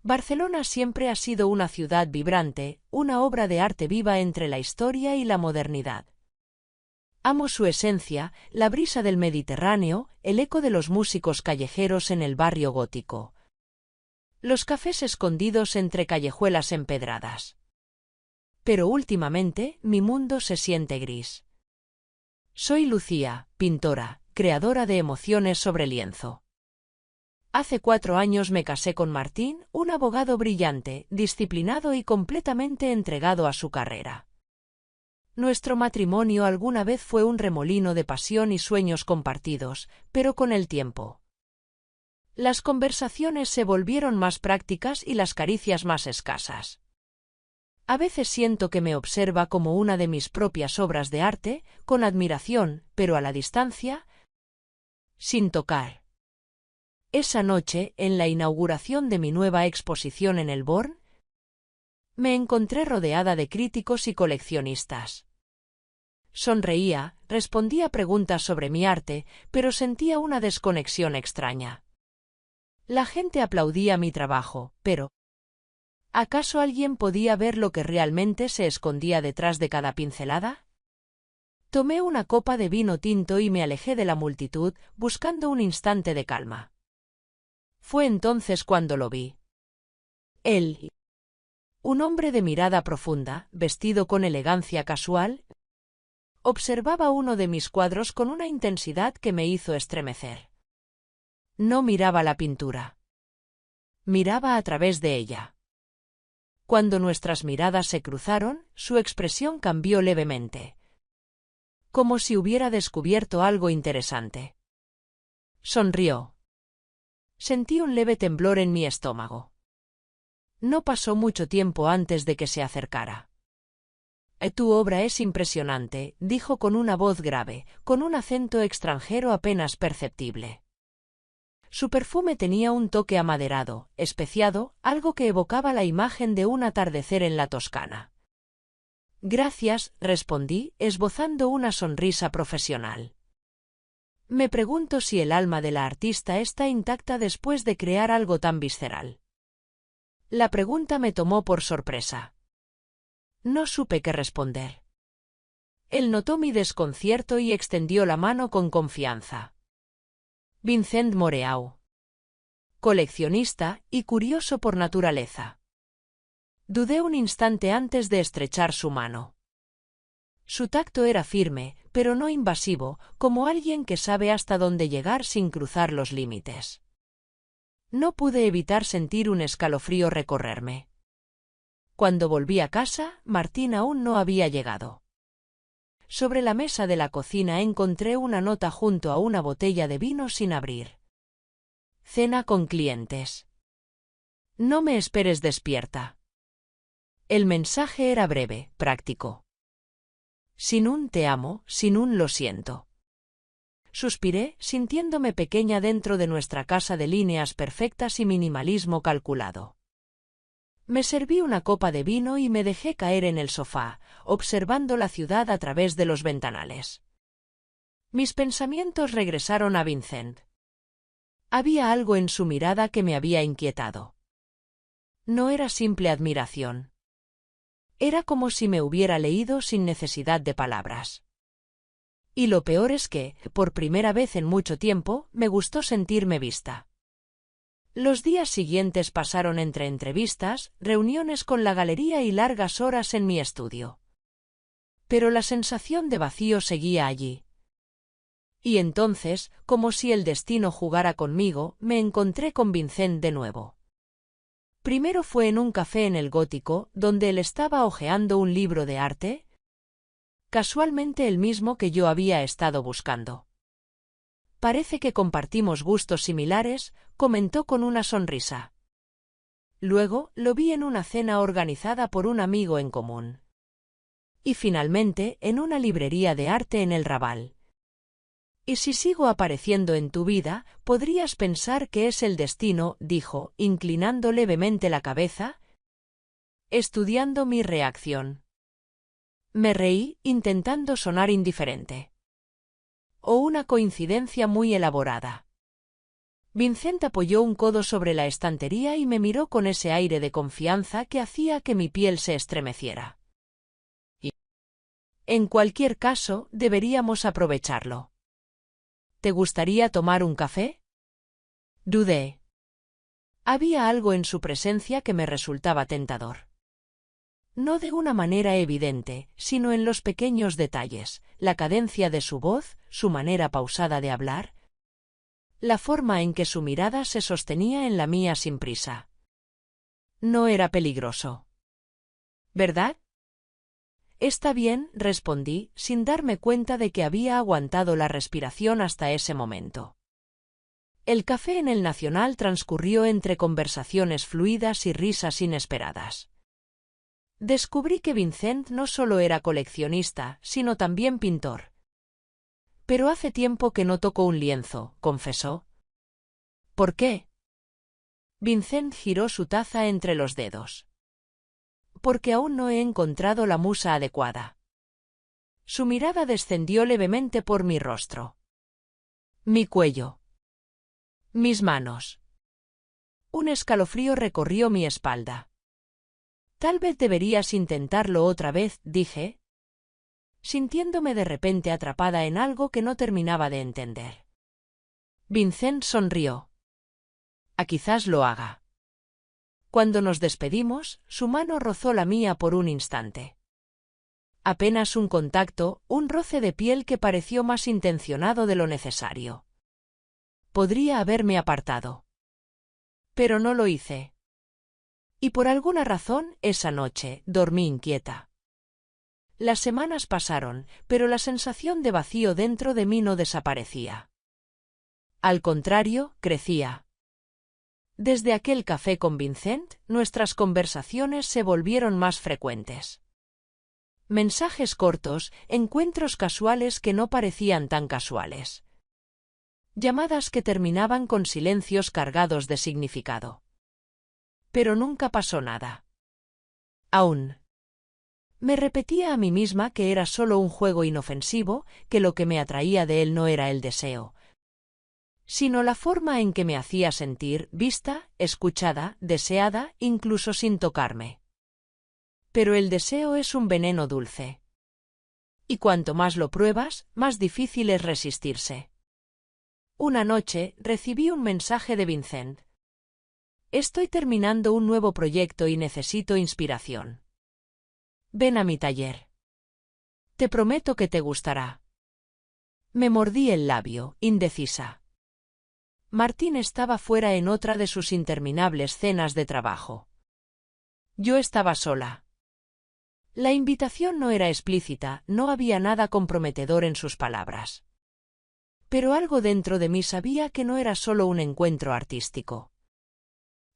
Barcelona siempre ha sido una ciudad vibrante, una obra de arte viva entre la historia y la modernidad. Amo su esencia, la brisa del Mediterráneo, el eco de los músicos callejeros en el barrio gótico. Los cafés escondidos entre callejuelas empedradas. Pero últimamente, mi mundo se siente gris. Soy Lucía, pintora, creadora de emociones sobre lienzo. Hace 4 años me casé con Martín, un abogado brillante, disciplinado y completamente entregado a su carrera. Nuestro matrimonio alguna vez fue un remolino de pasión y sueños compartidos, pero con el tiempo. Las conversaciones se volvieron más prácticas y las caricias más escasas. A veces siento que me observa como una de mis propias obras de arte, con admiración, pero a la distancia, sin tocar. Esa noche, en la inauguración de mi nueva exposición en el Born, me encontré rodeada de críticos y coleccionistas. Sonreía, respondía preguntas sobre mi arte, pero sentía una desconexión extraña. La gente aplaudía mi trabajo, pero ¿acaso alguien podía ver lo que realmente se escondía detrás de cada pincelada? Tomé una copa de vino tinto y me alejé de la multitud, buscando un instante de calma. Fue entonces cuando lo vi. Él, un hombre de mirada profunda, vestido con elegancia casual, observaba uno de mis cuadros con una intensidad que me hizo estremecer. No miraba la pintura. Miraba a través de ella. Cuando nuestras miradas se cruzaron, su expresión cambió levemente. Como si hubiera descubierto algo interesante. Sonrió. Sentí un leve temblor en mi estómago. No pasó mucho tiempo antes de que se acercara. Tu obra es impresionante, dijo con una voz grave, con un acento extranjero apenas perceptible. Su perfume tenía un toque amaderado, especiado, algo que evocaba la imagen de un atardecer en la Toscana. Gracias, respondí, esbozando una sonrisa profesional. Me pregunto si el alma de la artista está intacta después de crear algo tan visceral. La pregunta me tomó por sorpresa. No supe qué responder. Él notó mi desconcierto y extendió la mano con confianza. Vincent Moreau. Coleccionista y curioso por naturaleza. Dudé un instante antes de estrechar su mano. Su tacto era firme, pero no invasivo, como alguien que sabe hasta dónde llegar sin cruzar los límites. No pude evitar sentir un escalofrío recorrerme. Cuando volví a casa, Martín aún no había llegado. Sobre la mesa de la cocina encontré una nota junto a una botella de vino sin abrir. Cena con clientes. No me esperes despierta. El mensaje era breve, práctico. Sin un te amo, sin un lo siento. Suspiré, sintiéndome pequeña dentro de nuestra casa de líneas perfectas y minimalismo calculado. Me serví una copa de vino y me dejé caer en el sofá, observando la ciudad a través de los ventanales. Mis pensamientos regresaron a Vincent. Había algo en su mirada que me había inquietado. No era simple admiración. Era como si me hubiera leído sin necesidad de palabras. Y lo peor es que, por primera vez en mucho tiempo, me gustó sentirme vista. Los días siguientes pasaron entre entrevistas, reuniones con la galería y largas horas en mi estudio. Pero la sensación de vacío seguía allí. Y entonces, como si el destino jugara conmigo, me encontré con Vincent de nuevo. Primero fue en un café en el Gótico, donde él estaba hojeando un libro de arte, casualmente el mismo que yo había estado buscando. Parece que compartimos gustos similares, comentó con una sonrisa. Luego, lo vi en una cena organizada por un amigo en común. Y finalmente, en una librería de arte en el Raval. Y si sigo apareciendo en tu vida, podrías pensar que es el destino, dijo, inclinando levemente la cabeza, estudiando mi reacción. Me reí, intentando sonar indiferente. O una coincidencia muy elaborada. Vincent apoyó un codo sobre la estantería y me miró con ese aire de confianza que hacía que mi piel se estremeciera. En cualquier caso, deberíamos aprovecharlo. ¿Te gustaría tomar un café? Dudé. Había algo en su presencia que me resultaba tentador. No de una manera evidente, sino en los pequeños detalles, la cadencia de su voz, su manera pausada de hablar, la forma en que su mirada se sostenía en la mía sin prisa. No era peligroso. ¿Verdad? Está bien, respondí, sin darme cuenta de que había aguantado la respiración hasta ese momento. El café en el Nacional transcurrió entre conversaciones fluidas y risas inesperadas. Descubrí que Vincent no solo era coleccionista, sino también pintor. Pero hace tiempo que no toco un lienzo, confesó. ¿Por qué? Vincent giró su taza entre los dedos. Porque aún no he encontrado la musa adecuada. Su mirada descendió levemente por mi rostro. Mi cuello. Mis manos. Un escalofrío recorrió mi espalda. Tal vez deberías intentarlo otra vez, dije, sintiéndome de repente atrapada en algo que no terminaba de entender. Vincent sonrió. Quizás lo haga. Cuando nos despedimos, su mano rozó la mía por un instante. Apenas un contacto, un roce de piel que pareció más intencionado de lo necesario. Podría haberme apartado. Pero no lo hice. Y por alguna razón, esa noche, dormí inquieta. Las semanas pasaron, pero la sensación de vacío dentro de mí no desaparecía. Al contrario, crecía. Desde aquel café con Vincent, nuestras conversaciones se volvieron más frecuentes. Mensajes cortos, encuentros casuales que no parecían tan casuales. Llamadas que terminaban con silencios cargados de significado. Pero nunca pasó nada. Aún. Me repetía a mí misma que era solo un juego inofensivo, que lo que me atraía de él no era el deseo, sino la forma en que me hacía sentir, vista, escuchada, deseada, incluso sin tocarme. Pero el deseo es un veneno dulce. Y cuanto más lo pruebas, más difícil es resistirse. Una noche, recibí un mensaje de Vincent. Estoy terminando un nuevo proyecto y necesito inspiración. Ven a mi taller. Te prometo que te gustará. Me mordí el labio, indecisa. Martín estaba fuera en otra de sus interminables cenas de trabajo. Yo estaba sola. La invitación no era explícita, no había nada comprometedor en sus palabras. Pero algo dentro de mí sabía que no era solo un encuentro artístico.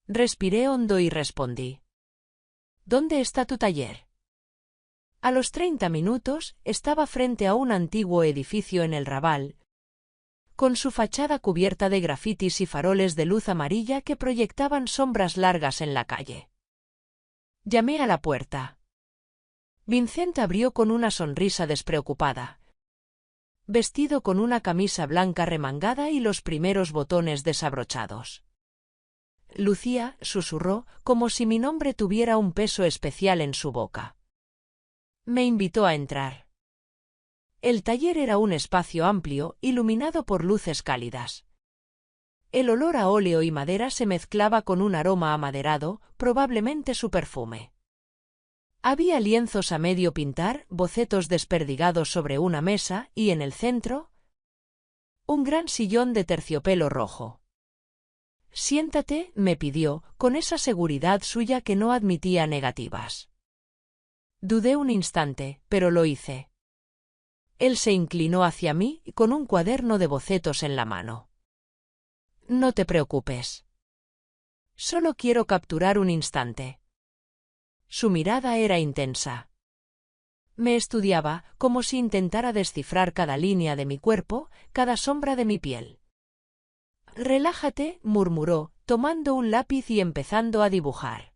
Respiré hondo y respondí. ¿Dónde está tu taller? A los 30 minutos, estaba frente a un antiguo edificio en el Raval, con su fachada cubierta de grafitis y faroles de luz amarilla que proyectaban sombras largas en la calle. Llamé a la puerta. Vincent abrió con una sonrisa despreocupada, vestido con una camisa blanca remangada y los primeros botones desabrochados. Lucía, susurró, como si mi nombre tuviera un peso especial en su boca. Me invitó a entrar. El taller era un espacio amplio, iluminado por luces cálidas. El olor a óleo y madera se mezclaba con un aroma amaderado, probablemente su perfume. Había lienzos a medio pintar, bocetos desperdigados sobre una mesa y, en el centro, un gran sillón de terciopelo rojo. Siéntate, me pidió, con esa seguridad suya que no admitía negativas. Dudé un instante, pero lo hice. Él se inclinó hacia mí, con un cuaderno de bocetos en la mano. No te preocupes. Solo quiero capturar un instante. Su mirada era intensa. Me estudiaba, como si intentara descifrar cada línea de mi cuerpo, cada sombra de mi piel. Relájate, murmuró, tomando un lápiz y empezando a dibujar.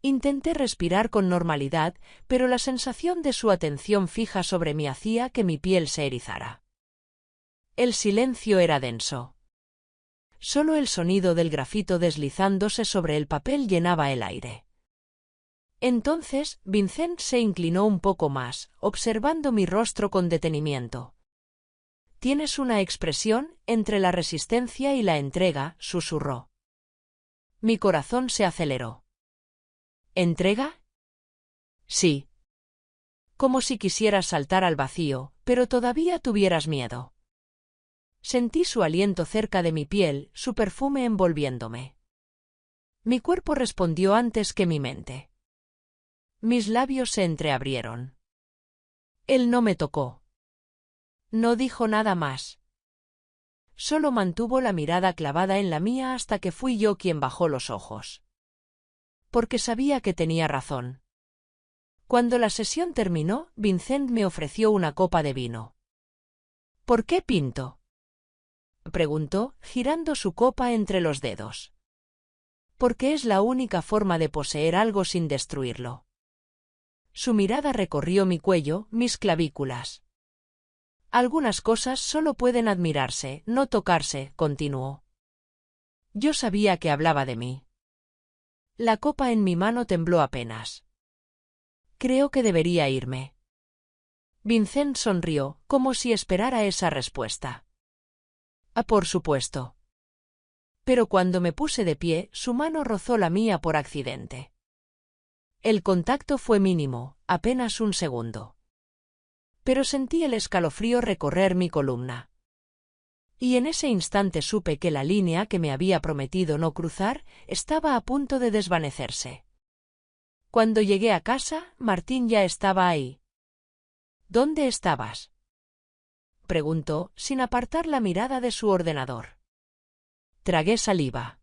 Intenté respirar con normalidad, pero la sensación de su atención fija sobre mí hacía que mi piel se erizara. El silencio era denso. Solo el sonido del grafito deslizándose sobre el papel llenaba el aire. Entonces, Vincent se inclinó un poco más, observando mi rostro con detenimiento. «Tienes una expresión entre la resistencia y la entrega», susurró. Mi corazón se aceleró. ¿Entrega? Sí. Como si quisieras saltar al vacío, pero todavía tuvieras miedo. Sentí su aliento cerca de mi piel, su perfume envolviéndome. Mi cuerpo respondió antes que mi mente. Mis labios se entreabrieron. Él no me tocó. No dijo nada más. Solo mantuvo la mirada clavada en la mía hasta que fui yo quien bajó los ojos. Porque sabía que tenía razón. Cuando la sesión terminó, Vincent me ofreció una copa de vino. ¿Por qué pinto?, preguntó, girando su copa entre los dedos. Porque es la única forma de poseer algo sin destruirlo. Su mirada recorrió mi cuello, mis clavículas. Algunas cosas solo pueden admirarse, no tocarse, continuó. Yo sabía que hablaba de mí. La copa en mi mano tembló apenas. Creo que debería irme. Vincent sonrió, como si esperara esa respuesta. Ah, por supuesto. Pero cuando me puse de pie, su mano rozó la mía por accidente. El contacto fue mínimo, apenas un segundo. Pero sentí el escalofrío recorrer mi columna. Y en ese instante supe que la línea que me había prometido no cruzar estaba a punto de desvanecerse. Cuando llegué a casa, Martín ya estaba ahí. ¿Dónde estabas?, preguntó, sin apartar la mirada de su ordenador. Tragué saliva.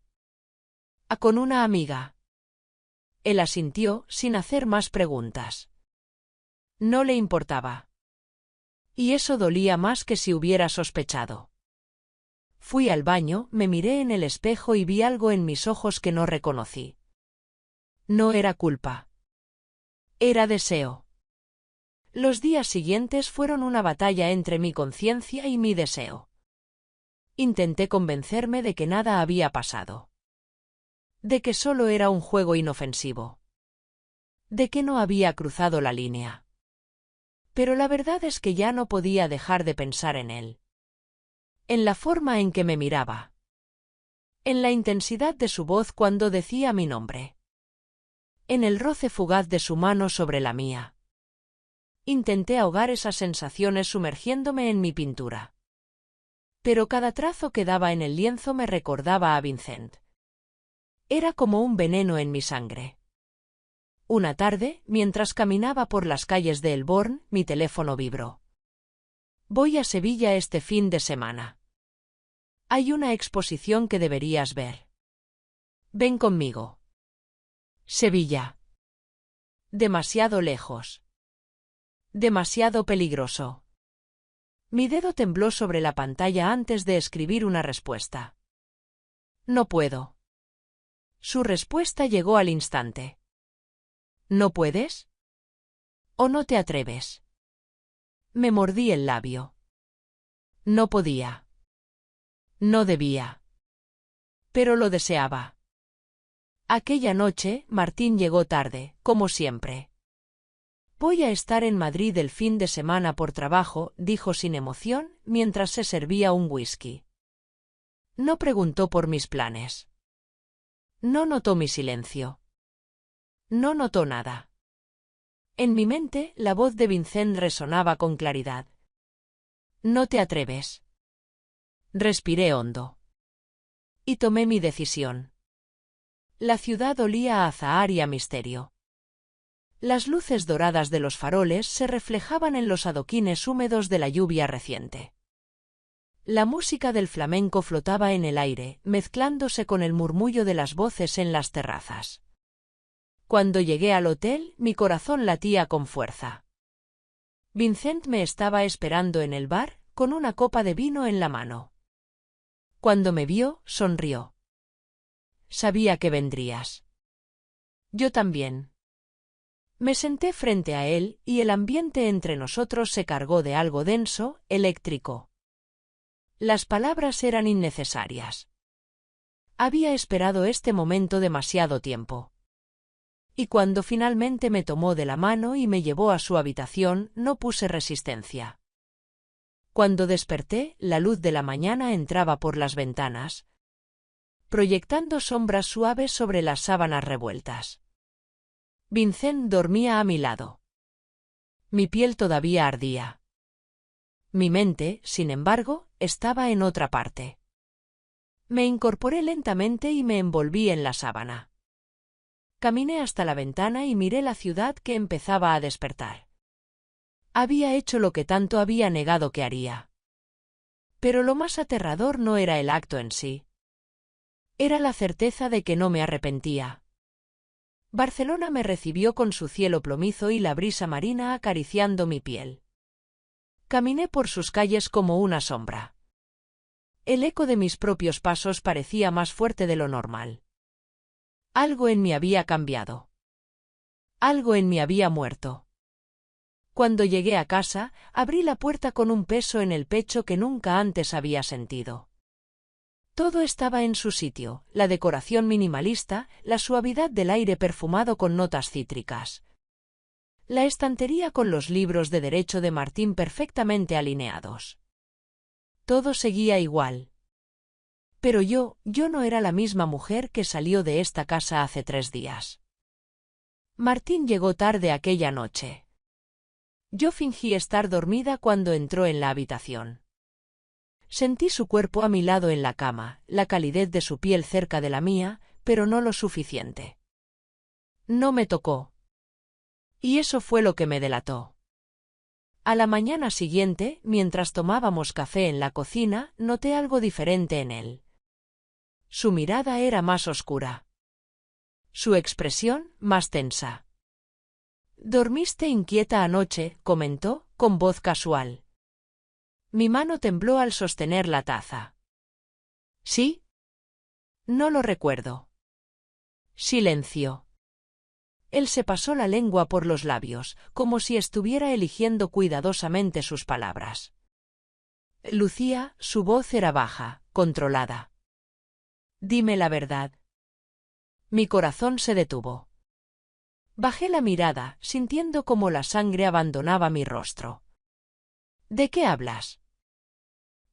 Con una amiga. Él asintió, sin hacer más preguntas. No le importaba. Y eso dolía más que si hubiera sospechado. Fui al baño, me miré en el espejo y vi algo en mis ojos que no reconocí. No era culpa. Era deseo. Los días siguientes fueron una batalla entre mi conciencia y mi deseo. Intenté convencerme de que nada había pasado. De que solo era un juego inofensivo. De que no había cruzado la línea. Pero la verdad es que ya no podía dejar de pensar en él. En la forma en que me miraba. En la intensidad de su voz cuando decía mi nombre. En el roce fugaz de su mano sobre la mía. Intenté ahogar esas sensaciones sumergiéndome en mi pintura. Pero cada trazo que daba en el lienzo me recordaba a Vincent. Era como un veneno en mi sangre. Una tarde, mientras caminaba por las calles de Elborn, mi teléfono vibró. Voy a Sevilla este fin de semana. Hay una exposición que deberías ver. Ven conmigo. Sevilla. Demasiado lejos. Demasiado peligroso. Mi dedo tembló sobre la pantalla antes de escribir una respuesta. No puedo. Su respuesta llegó al instante. ¿No puedes? ¿O no te atreves? Me mordí el labio. No podía. No debía. Pero lo deseaba. Aquella noche, Martín llegó tarde, como siempre. Voy a estar en Madrid el fin de semana por trabajo, dijo sin emoción, mientras se servía un whisky. No preguntó por mis planes. No notó mi silencio. No notó nada. En mi mente, la voz de Vincent resonaba con claridad. No te atreves. Respiré hondo. Y tomé mi decisión. La ciudad olía a azahar y a misterio. Las luces doradas de los faroles se reflejaban en los adoquines húmedos de la lluvia reciente. La música del flamenco flotaba en el aire, mezclándose con el murmullo de las voces en las terrazas. Cuando llegué al hotel, mi corazón latía con fuerza. Vincent me estaba esperando en el bar, con una copa de vino en la mano. Cuando me vio, sonrió. Sabía que vendrías. Yo también. Me senté frente a él, y el ambiente entre nosotros se cargó de algo denso, eléctrico. Las palabras eran innecesarias. Había esperado este momento demasiado tiempo. Y cuando finalmente me tomó de la mano y me llevó a su habitación, no puse resistencia. Cuando desperté, la luz de la mañana entraba por las ventanas, proyectando sombras suaves sobre las sábanas revueltas. Vincent dormía a mi lado. Mi piel todavía ardía. Mi mente, sin embargo, estaba en otra parte. Me incorporé lentamente y me envolví en la sábana. Caminé hasta la ventana y miré la ciudad que empezaba a despertar. Había hecho lo que tanto había negado que haría. Pero lo más aterrador no era el acto en sí. Era la certeza de que no me arrepentía. Barcelona me recibió con su cielo plomizo y la brisa marina acariciando mi piel. Caminé por sus calles como una sombra. El eco de mis propios pasos parecía más fuerte de lo normal. Algo en mí había cambiado. Algo en mí había muerto. Cuando llegué a casa, abrí la puerta con un peso en el pecho que nunca antes había sentido. Todo estaba en su sitio, la decoración minimalista, la suavidad del aire perfumado con notas cítricas. La estantería con los libros de derecho de Martín perfectamente alineados. Todo seguía igual. Pero yo no era la misma mujer que salió de esta casa hace 3 días. Martín llegó tarde aquella noche. Yo fingí estar dormida cuando entró en la habitación. Sentí su cuerpo a mi lado en la cama, la calidez de su piel cerca de la mía, pero no lo suficiente. No me tocó. Y eso fue lo que me delató. A la mañana siguiente, mientras tomábamos café en la cocina, noté algo diferente en él. Su mirada era más oscura. Su expresión, más tensa. «Dormiste inquieta anoche», comentó, con voz casual. Mi mano tembló al sostener la taza. ¿Sí? No lo recuerdo. Silencio. Él se pasó la lengua por los labios, como si estuviera eligiendo cuidadosamente sus palabras. Lucía, su voz era baja, controlada. Dime la verdad. Mi corazón se detuvo. Bajé la mirada, sintiendo cómo la sangre abandonaba mi rostro. ¿De qué hablas?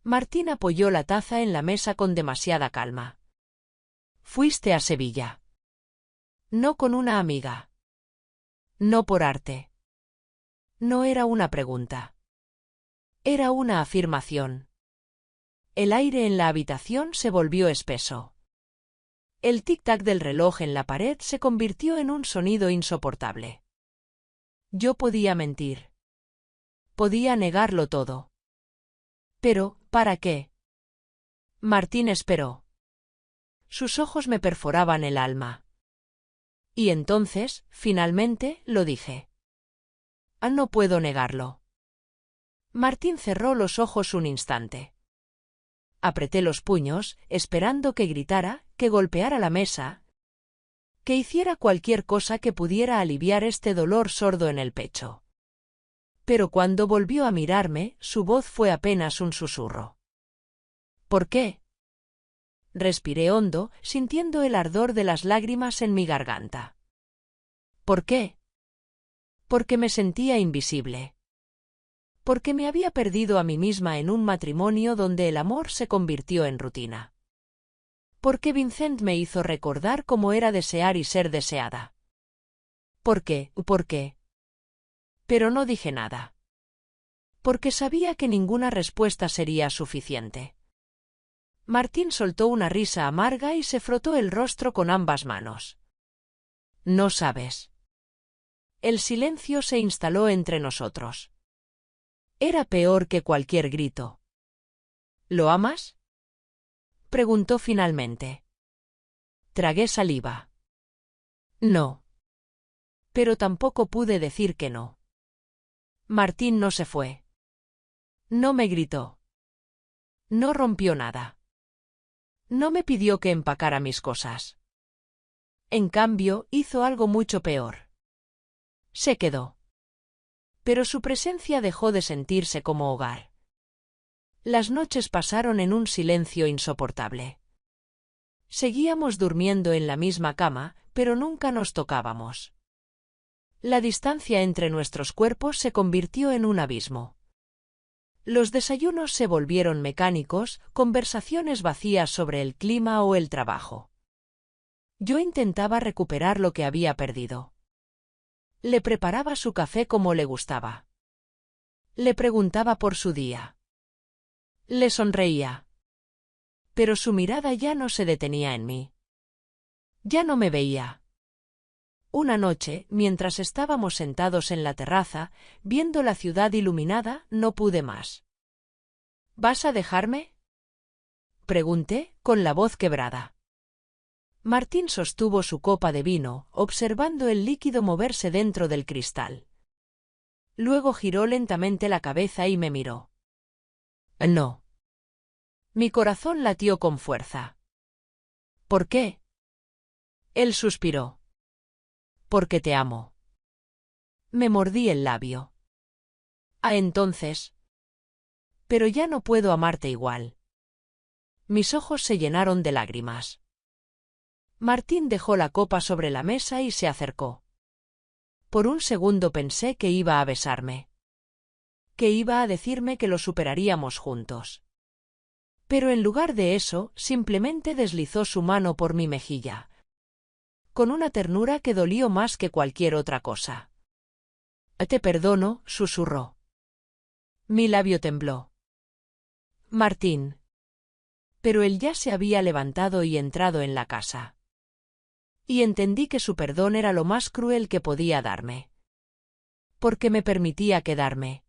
Martín apoyó la taza en la mesa con demasiada calma. Fuiste a Sevilla. No con una amiga. No por arte. No era una pregunta. Era una afirmación. El aire en la habitación se volvió espeso. El tic-tac del reloj en la pared se convirtió en un sonido insoportable. Yo podía mentir. Podía negarlo todo. Pero, ¿para qué? Martín esperó. Sus ojos me perforaban el alma. Y entonces, finalmente, lo dije. No puedo negarlo. Martín cerró los ojos un instante. Apreté los puños, esperando que gritara, que golpeara la mesa, que hiciera cualquier cosa que pudiera aliviar este dolor sordo en el pecho. Pero cuando volvió a mirarme, su voz fue apenas un susurro. ¿Por qué? Respiré hondo, sintiendo el ardor de las lágrimas en mi garganta. ¿Por qué? Porque me sentía invisible. Porque me había perdido a mí misma en un matrimonio donde el amor se convirtió en rutina. Porque Vincent me hizo recordar cómo era desear y ser deseada. ¿Por qué? ¿Por qué? Pero no dije nada. Porque sabía que ninguna respuesta sería suficiente. Martín soltó una risa amarga y se frotó el rostro con ambas manos. No sabes. El silencio se instaló entre nosotros. Era peor que cualquier grito. ¿Lo amas? Preguntó finalmente. Tragué saliva. No. Pero tampoco pude decir que no. Martín no se fue. No me gritó. No rompió nada. No me pidió que empacara mis cosas. En cambio, hizo algo mucho peor. Se quedó. Pero su presencia dejó de sentirse como hogar. Las noches pasaron en un silencio insoportable. Seguíamos durmiendo en la misma cama, pero nunca nos tocábamos. La distancia entre nuestros cuerpos se convirtió en un abismo. Los desayunos se volvieron mecánicos, conversaciones vacías sobre el clima o el trabajo. Yo intentaba recuperar lo que había perdido. Le preparaba su café como le gustaba. Le preguntaba por su día. Le sonreía. Pero su mirada ya no se detenía en mí. Ya no me veía. Una noche, mientras estábamos sentados en la terraza, viendo la ciudad iluminada, no pude más. ¿Vas a dejarme?, pregunté, con la voz quebrada. Martín sostuvo su copa de vino, observando el líquido moverse dentro del cristal. Luego giró lentamente la cabeza y me miró. No. Mi corazón latió con fuerza. ¿Por qué? Él suspiró. Porque te amo. Me mordí el labio. Entonces. Pero ya no puedo amarte igual. Mis ojos se llenaron de lágrimas. Martín dejó la copa sobre la mesa y se acercó. Por un segundo pensé que iba a besarme. Que iba a decirme que lo superaríamos juntos. Pero en lugar de eso, simplemente deslizó su mano por mi mejilla. Con una ternura que dolió más que cualquier otra cosa. Te perdono, susurró. Mi labio tembló. Martín. Pero él ya se había levantado y entrado en la casa. Y entendí que su perdón era lo más cruel que podía darme. Porque me permitía quedarme.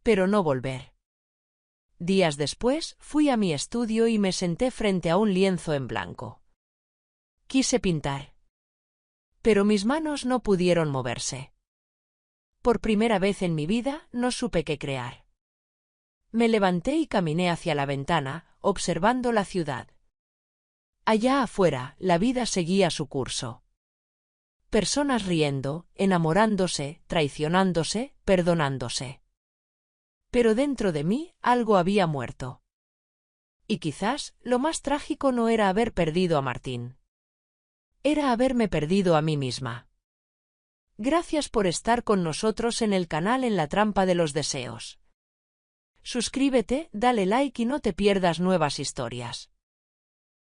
Pero no volver. Días después, fui a mi estudio y me senté frente a un lienzo en blanco. Quise pintar. Pero mis manos no pudieron moverse. Por primera vez en mi vida, no supe qué crear. Me levanté y caminé hacia la ventana, observando la ciudad. Allá afuera, la vida seguía su curso. Personas riendo, enamorándose, traicionándose, perdonándose. Pero dentro de mí, algo había muerto. Y quizás, lo más trágico no era haber perdido a Martín. Era haberme perdido a mí misma. Gracias por estar con nosotros en el canal En la Trampa de los Deseos. Suscríbete, dale like y no te pierdas nuevas historias.